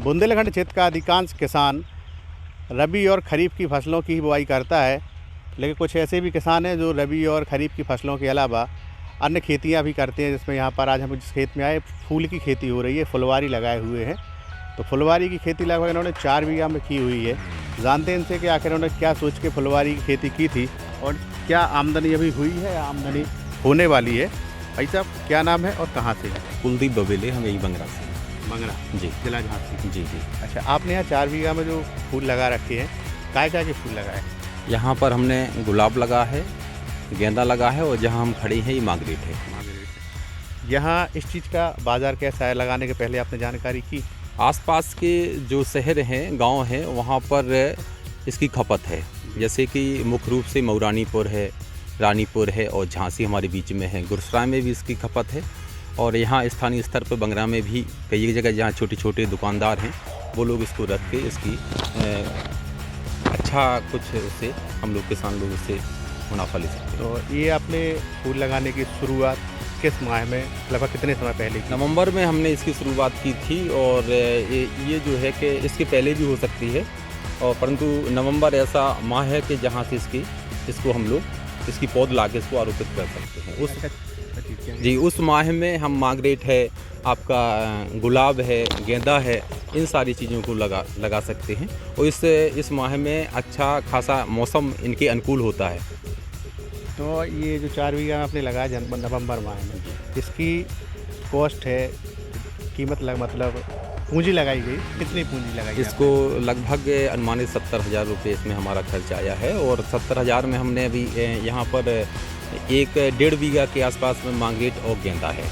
बुंदेलखंड क्षेत्र का अधिकांश किसान रबी और खरीफ की फसलों की ही बुआई करता है, लेकिन कुछ ऐसे भी किसान हैं जो रबी और खरीफ की फसलों के अलावा अन्य खेतियां भी करते हैं। जिसमें यहाँ पर आज हम जिस खेत में आए, फूल की खेती हो रही है, फुलवारी लगाए हुए हैं। तो फुलवारी की खेती लगभग इन्होंने 4 बीघा में की हुई है। जानते हैं इनसे कि आखिर इन्होंने क्या सोच के फुलवारी की खेती की थी और क्या आमदनी अभी हुई है या आमदनी होने वाली है। भाई साहब, क्या नाम है और कहाँ से है? कुलदीप बबेले, हम यही बंगरा से। मंगरा जी, जिला झांसी। जी जी। अच्छा, आपने यहाँ 4 बीघा में जो फूल लगा रखे हैं, क्या के फूल लगाए? यहाँ पर हमने गुलाब लगा है, गेंदा लगा है, और जहाँ हम खड़े हैं ये मार्गरेट है। यहाँ इस चीज़ का बाज़ार कैसा है, लगाने के पहले आपने जानकारी की? आसपास के जो शहर हैं, गांव हैं, वहाँ पर इसकी खपत है। जैसे कि मुख्य रूप से मऊरानीपुर है, रानीपुर है और झांसी हमारे बीच में है। गुरसराय में भी इसकी खपत है, और यहाँ स्थानीय स्तर पर बंगरा में भी कई जगह जहाँ छोटे छोटे दुकानदार हैं वो लोग इसको रख के इसकी अच्छा कुछ उससे हम लोग किसान लोग इससे मुनाफा ले सकते हैं। तो ये आपने फूल लगाने की शुरुआत किस माह में, लगभग कितने समय पहले की? नवंबर में हमने इसकी शुरुआत की थी, और ये जो है कि इसके पहले भी हो सकती है, और परंतु नवंबर ऐसा माह है कि जहाँ से इसको हम लोग इसकी पौध ला के इसको आरोपित कर सकते हैं। उस माह में हम मार्गरेट है, आपका गुलाब है, गेंदा है, इन सारी चीज़ों को लगा सकते हैं। और इस माह में अच्छा खासा मौसम इनके अनुकूल होता है। तो ये जो 4 बीघा आपने लगाया नवंबर माह में, इसकी कॉस्ट है, कीमत मतलब पूंजी लगाई गई, कितनी पूंजी लगाई? इसको लगभग अनुमानित 70,000 रुपये इसमें हमारा खर्च आया है, और 70,000 में हमने अभी यहाँ पर 1.5 बीघा के आसपास में मार्गरेट और गेंदा है,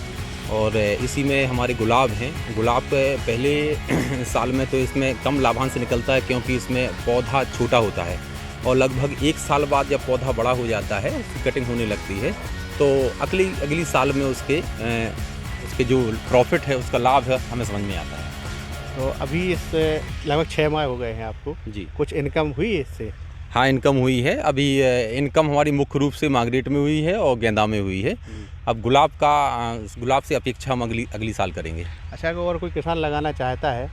और इसी में हमारे गुलाब हैं। गुलाब पहले साल में तो इसमें कम लाभांश निकलता है, क्योंकि इसमें पौधा छोटा होता है, और लगभग 1 साल बाद जब पौधा बड़ा हो जाता है, उसकी कटिंग होने लगती है, तो अगली साल में उसके जो प्रॉफिट है, उसका लाभ है, हमें समझ में आता है। तो अभी इससे लगभग 6 माह हो गए हैं आपको जी। कुछ इनकम हुई है इससे? हाँ, इनकम हुई है। अभी इनकम हमारी मुख्य रूप से मार्गरेट में हुई है और गेंदा में हुई है। अब गुलाब से अपेक्षा हम अगली साल करेंगे। अच्छा, अगर कोई किसान लगाना चाहता है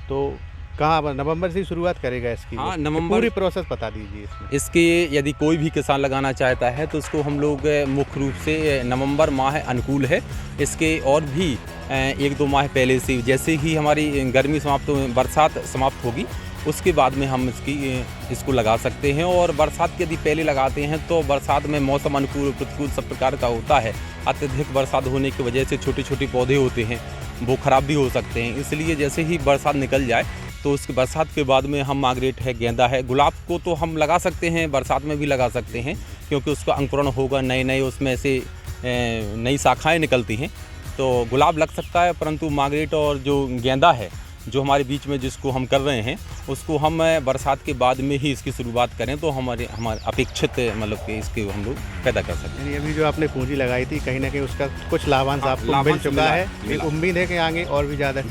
तो कहाँ, नवंबर से शुरुआत करेगा इसकी? हाँ, नवंबर। पूरी प्रोसेस बता दीजिए इसमें। इसके यदि कोई भी किसान लगाना चाहता है तो उसको हम लोग मुख्य रूप से नवंबर माह अनुकूल है। इसके और भी 1-2 माह पहले से, जैसे ही हमारी गर्मी बरसात समाप्त होगी, उसके बाद में हम इसको लगा सकते हैं। और बरसात के यदि पहले लगाते हैं तो बरसात में मौसम अनुकूल प्रतिकूल सब प्रकार का होता है। अत्यधिक बरसात होने की वजह से छोटे छोटे पौधे होते हैं, वो ख़राब भी हो सकते हैं। इसलिए जैसे ही बरसात निकल जाए तो उसके बरसात के बाद में हम मार्गरेट है, गेंदा है, गुलाब को तो हम लगा सकते हैं, बरसात में भी लगा सकते हैं, क्योंकि उसका अंकुरण होगा, नए उसमें से नई शाखाएँ निकलती हैं, तो गुलाब लग सकता है। परंतु मार्गरेट और जो गेंदा है, जो हमारे बीच में जिसको हम कर रहे हैं, उसको हम बरसात के बाद में ही इसकी शुरुआत करें तो हमारे अपेक्षित मतलब कि इसके हम लोग पैदा कर सकते हैं। अभी जो आपने पूंजी लगाई थी, कहीं ना कहीं उसका कुछ लाभांश आपको मिल चुका है। एक उम्मीद है कि आगे और भी ज़्यादा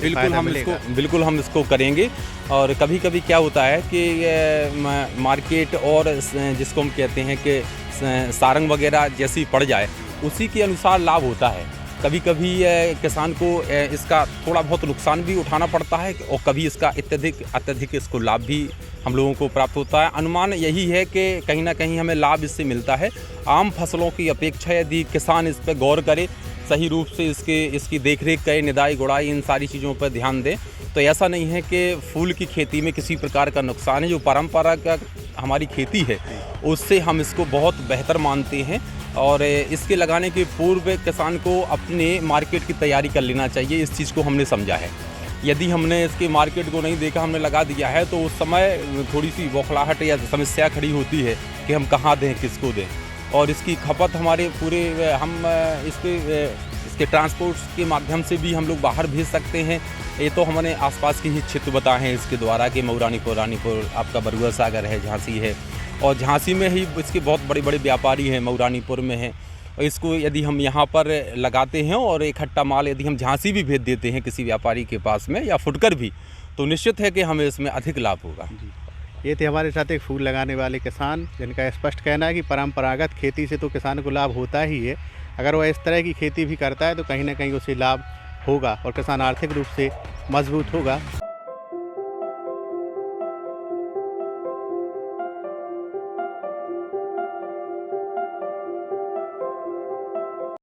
बिल्कुल हम इसको करेंगे। और कभी कभी क्या होता है कि मार्केट और जिसको हम कहते हैं कि सारंग वगैरह जैसी पड़ जाए, उसी के अनुसार लाभ होता है। कभी कभी किसान को इसका थोड़ा बहुत नुकसान भी उठाना पड़ता है, और कभी इसका अत्यधिक इसको लाभ भी हम लोगों को प्राप्त होता है। अनुमान यही है कि कहीं ना कहीं हमें लाभ इससे मिलता है। आम फसलों की अपेक्षा यदि किसान इस पर गौर करे, सही रूप से इसकी देखरेख करे, निदाई गुड़ाई इन सारी चीज़ों पर ध्यान दें, तो ऐसा नहीं है कि फूल की खेती में किसी प्रकार का नुकसान है। जो परंपरागत हमारी खेती है, उससे हम इसको बहुत बेहतर मानते हैं, और इसके लगाने के पूर्व किसान को अपने मार्केट की तैयारी कर लेना चाहिए। इस चीज़ को हमने समझा है। यदि हमने इसके मार्केट को नहीं देखा, हमने लगा दिया है, तो उस समय थोड़ी सी बौखलाहट या समस्या खड़ी होती है कि हम कहाँ दें, किसको दें। और इसकी खपत हमारे पूरे हम इसके ट्रांसपोर्ट के माध्यम से भी हम लोग बाहर भेज सकते हैं। ये तो हमने आसपास के ही क्षेत्र बताए हैं इसके द्वारा कि मऊरानीपुर, रानीपुर, आपका बरुआ सागर है, झांसी है, और झांसी में ही इसके बहुत बड़े बड़े व्यापारी हैं, मऊरानीपुर में हैं। और इसको यदि हम यहाँ पर लगाते हैं और इकट्ठा माल यदि हम झांसी भी भेज देते हैं किसी व्यापारी के पास में, या फुटकर भी, तो निश्चित है कि हमें इसमें अधिक लाभ होगा। ये थे हमारे साथ एक फूल लगाने वाले किसान, जिनका स्पष्ट कहना है कि परंपरागत खेती से तो किसान को लाभ होता ही है। अगर वह इस तरह की खेती भी करता है तो कहीं ना कहीं उसे लाभ होगा और किसान आर्थिक रूप से मजबूत होगा।